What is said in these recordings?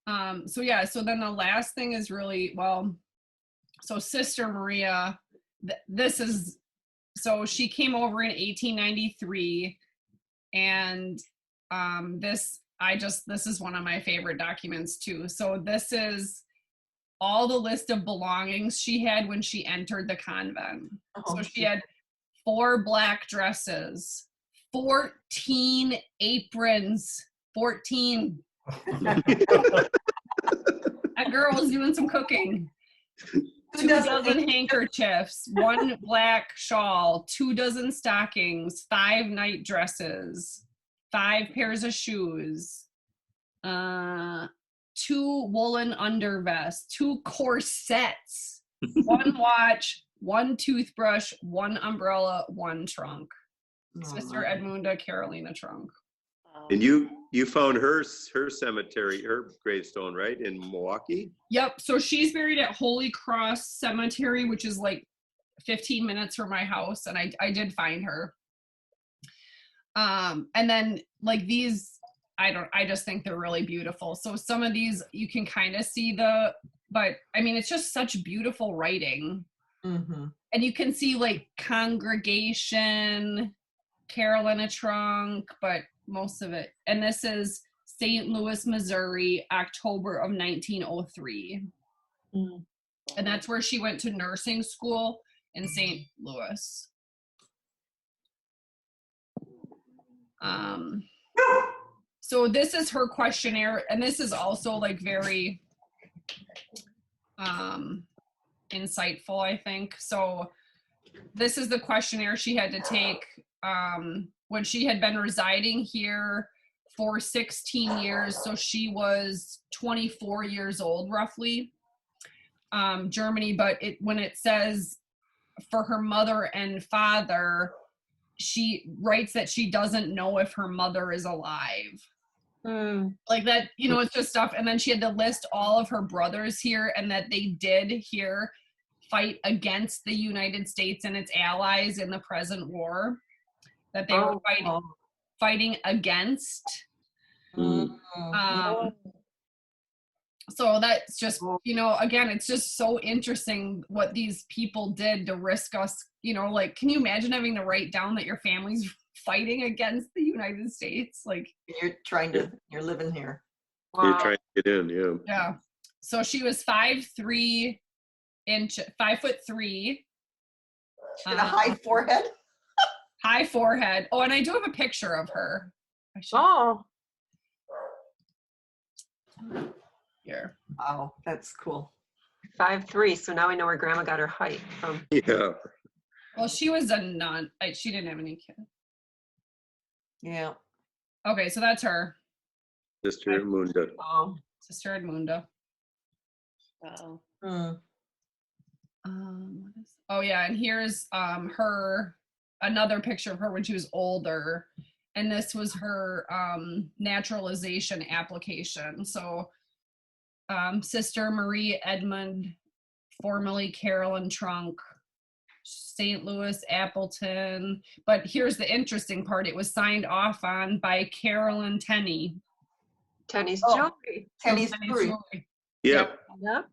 So yeah, so then the last thing is really, well, so Sister Maria, this is, so she came over in 1893, and this is one of my favorite documents too. So this is all the list of belongings she had when she entered the convent. So she had 4 black dresses, 14 aprons, 14. That girl was doing some cooking. 2 dozen handkerchiefs, 1 black shawl, 2 dozen stockings, 5 night dresses, 5 pairs of shoes, 2 woolen undervests, 2 corsets, 1 watch, 1 toothbrush, 1 umbrella, 1 trunk. Sister Edmunda Carolina trunk. And you found her cemetery, her gravestone, right, in Milwaukee? Yep. So she's buried at Holy Cross Cemetery, which is like 15 minutes from my house, and I did find her. And then like these, I just think they're really beautiful. So some of these you can kind of see but I mean, it's just such beautiful writing. Mm-hmm. And you can see like congregation, Carolina trunk, but most of it. And this is St. Louis, Missouri, October of 1903. Mm. And that's where she went to nursing school in St. Louis. So this is her questionnaire, and this is also like very insightful, I think. So this is the questionnaire she had to take when she had been residing here for 16 years. So she was 24 years old, roughly, Germany. But when it says for her mother and father, she writes that she doesn't know if her mother is alive. Like that, you know, it's just stuff. And then she had to list all of her brothers here, and that they did here fight against the United States and its allies in the present war, that they were fighting against. So that's just, you know, again, it's just so interesting what these people did to risk us, you know, like, can you imagine having to write down that your family's fighting against the United States? Like, you're living here. Wow. You're trying to get in, yeah. Yeah. So she was 5'3". 5'3". And a high forehead. High forehead. Oh, and I do have a picture of her. Here. Wow, that's cool. 5'3". So now we know where Grandma got her height from. Yeah. Well, she was a nun. She didn't have any kids. Yeah. Okay, so that's her. Sister Edmunda. Sister Edmunda. Wow. Oh yeah, and here's her, another picture of her when she was older, and this was her naturalization application. So Sister Marie Edmund, formerly Carolyn Trunk, St. Louis, Appleton. But here's the interesting part: it was signed off on by Carolyn Tenney. Tenney's jewelry. Tenney's jewelry. Yep. Yep.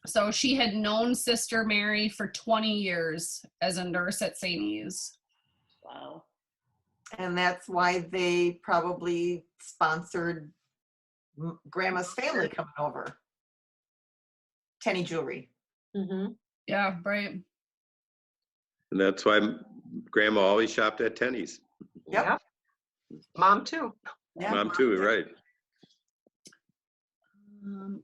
So she had known Sister Mary for 20 years as a nurse at St. E's. Wow. And that's why they probably sponsored Grandma's family coming over. Tenney Jewelry. Mm-hmm. Yeah, right. And that's why Grandma always shopped at Tenney's. Yep. Mom too. Yeah. Mom too, right.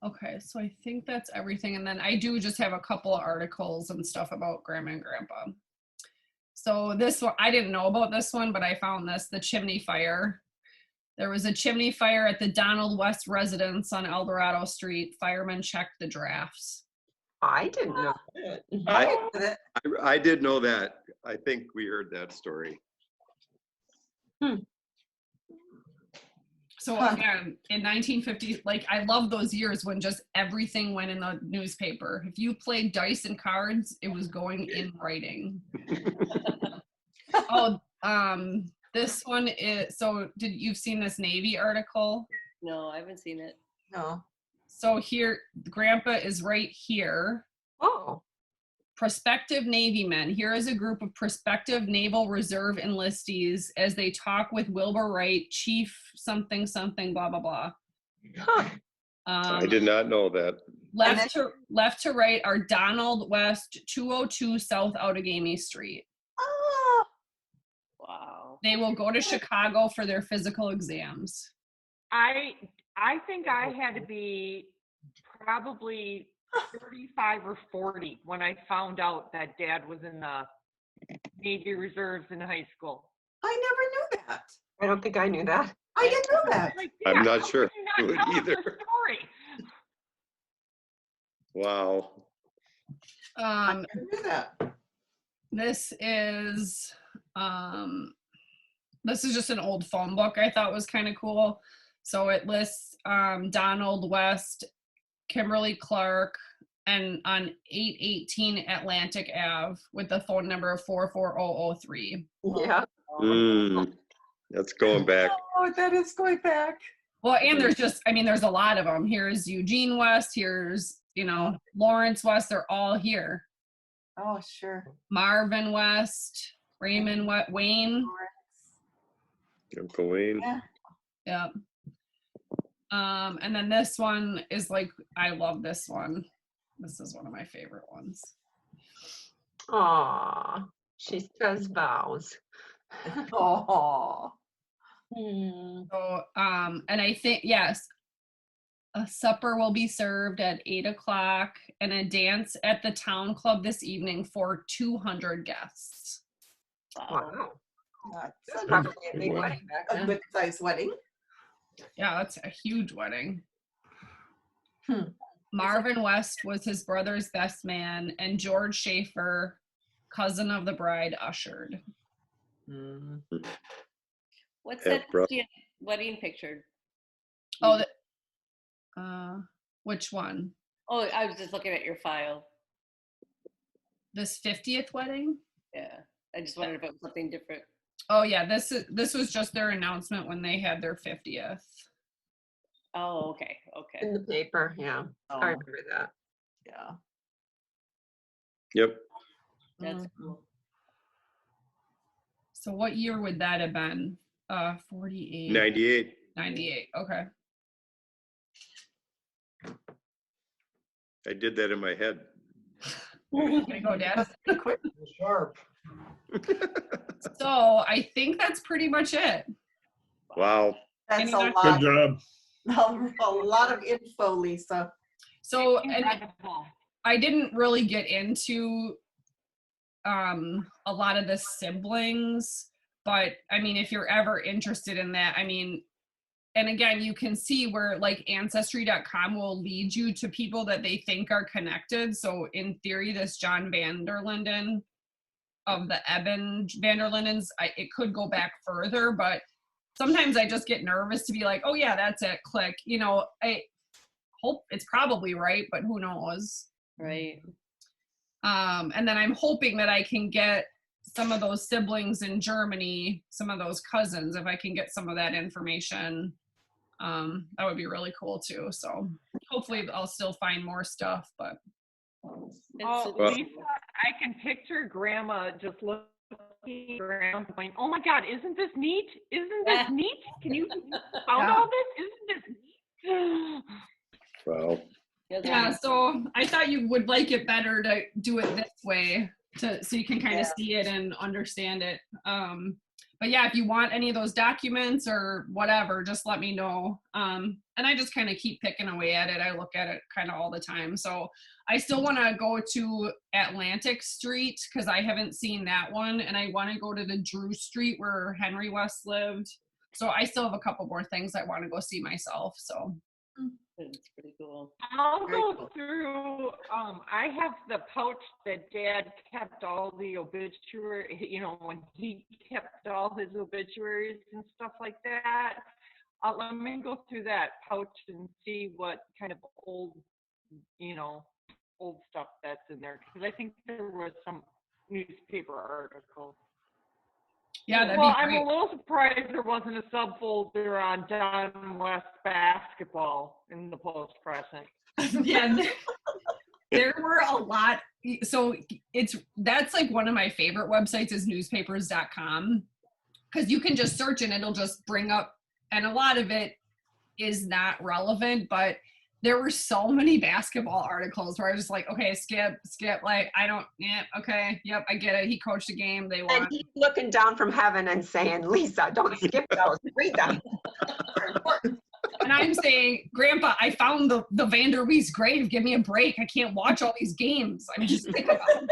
Okay, so I think that's everything. And then I do just have a couple of articles and stuff about Grandma and Grandpa. So this one, I didn't know about this one, but I found this, the chimney fire. There was a chimney fire at the Donald West residence on Eldorado Street. Firemen checked the drafts. I didn't know that. I did know that. I think we heard that story. So again, in 1950, like, I love those years when just everything went in the newspaper. If you played dice and cards, it was going in writing. This one is, so you've seen this Navy article? No, I haven't seen it. No. So here, Grandpa is right here. Oh, Prospective Navy men. Here is a group of prospective Naval Reserve enlistees as they talk with Wilbur Wright, Chief something something, blah, blah, blah. huh. I did not know that. Left to right are Donald West, 202 South Outagamie Street. Oh, Wow. They will go to Chicago for their physical exams. I think I had to be probably 35 or 40 when I found out that Dad was in the Navy Reserves in high school. I never knew that. I don't think I knew that. I didn't know that. Like, I'm Dad, not how sure could who you not tell us either. the story? Wow. I never knew that. This is just an old phone book I thought was kind of cool. So it lists Donald West, Kimberly Clark, and on 818 Atlantic Ave with the phone number of 44003. Yeah. That's going back. Oh, that is going back. Well, and there's a lot of them. Here's Eugene West, here's, Lawrence West, they're all here. Oh, sure. Marvin West, Raymond Wayne. Uncle Wayne. Yeah. Yep. And then this one is I love this one. This is one of my favorite ones. Aw, she says vows. Oh. So, and I think, yes, a supper will be served at 8:00 and a dance at the town club this evening for 200 guests. Wow. That's That's a probably a big wedding back a then. good sized wedding. Yeah, that's a huge wedding. Hmm. Marvin West was his brother's best man, and George Schaefer, cousin of the bride, ushered. Mm. What's Yeah, that bro. wedding picture? Oh, which one? Oh, I was just looking at your file. This 50th wedding? Yeah. I just wondered if it was something different. Oh yeah, this was just their announcement when they had their 50th. Oh, okay. Okay. In the paper, yeah. I Oh, remember that. yeah. Yep. That's Mhm. cool. So what year would that have been? 48. 98. 98. Okay. I did that in my head. Way to go, Dad. Quick. Sharp. So I think that's pretty much it. Wow. That's Any a other- lot. job. A lot of info, Lisa. So and Incredible. I didn't really get into a lot of the siblings, but I mean, if you're ever interested in that, I mean, and again, you can see where ancestry.com will lead you to people that they think are connected. So in theory, this John Vanderlinden of the Eben Vanderlindens, it could go back further, but sometimes I just get nervous to be like, oh yeah, that's it, click. I hope it's probably right, but who knows? Right. And then I'm hoping that I can get some of those siblings in Germany, some of those cousins, if I can get some of that information, that would be really cool too. So hopefully I'll still find more stuff, but Oh, Well- Lisa, I can picture Grandma just looking at Grandma going, "Oh my God, isn't this neat? Isn't this neat? Can you found all this? Isn't this neat?" Wow. yeah, so I thought you would like it better to do it this way so you can kind of see it and understand it. But yeah, if you want any of those documents or whatever, just let me know. And I just kind of keep picking away at it. I look at it kind of all the time. So I still want to go to Atlantic Street because I haven't seen that one. And I want to go to the Drew Street where Henry West lived. So I still have a couple more things I want to go see myself. So It's pretty cool. I'll Very go cool. through. I have the pouch that Dad kept all the obituary. When he kept all his obituaries and stuff like that. Let me go through that pouch and see what kind of old stuff that's in there because I think there was some newspaper article. Yeah, that'd Well, be I'm great. a little surprised there wasn't a subfolder on Don West basketball in the post-present. Yeah, there were a lot. So that's like one of my favorite websites is newspapers.com, because you can just search and it'll just bring up, and a lot of it is not relevant, but there were so many basketball articles where I was just like, okay, skip, like I don't, yeah, okay, yep, I get it. He coached a game, they And won. he's looking down from heaven and saying, Lisa, don't skip those. Read them. They're important. And I'm saying, Grandpa, I found the Vanderwees grave. Give me a break. I can't watch all these games. I'm just thinking about it.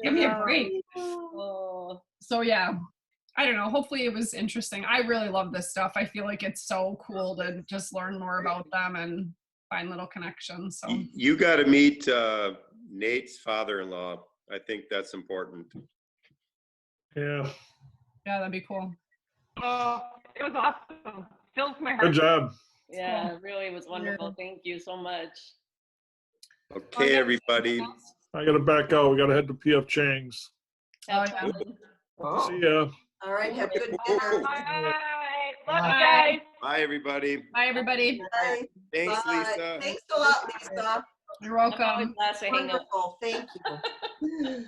Give me a break. Oh, So yeah, I don't know. Hopefully it was interesting. I really love this stuff. I feel like it's so cool to just learn more about them and find little connections. So You got to meet Nate's father-in-law. I think that's important. Yeah, yeah, that'd be cool. Oh, it was awesome. Fills my heart. good job. yeah, it really was wonderful. Thank you so much. Okay, everybody. I gotta back out. We gotta head to PF Chang's. Oh, Have yeah. fun. Oh. See ya. All right, have a good Oh. dinner. Bye. Love you Bye. guys. Bye, everybody. Bye, everybody. Bye. Thanks, Bye. Lisa. Thanks a lot, Lisa. You're I'm always welcome. glad to hang out. Wonderful. Thank you.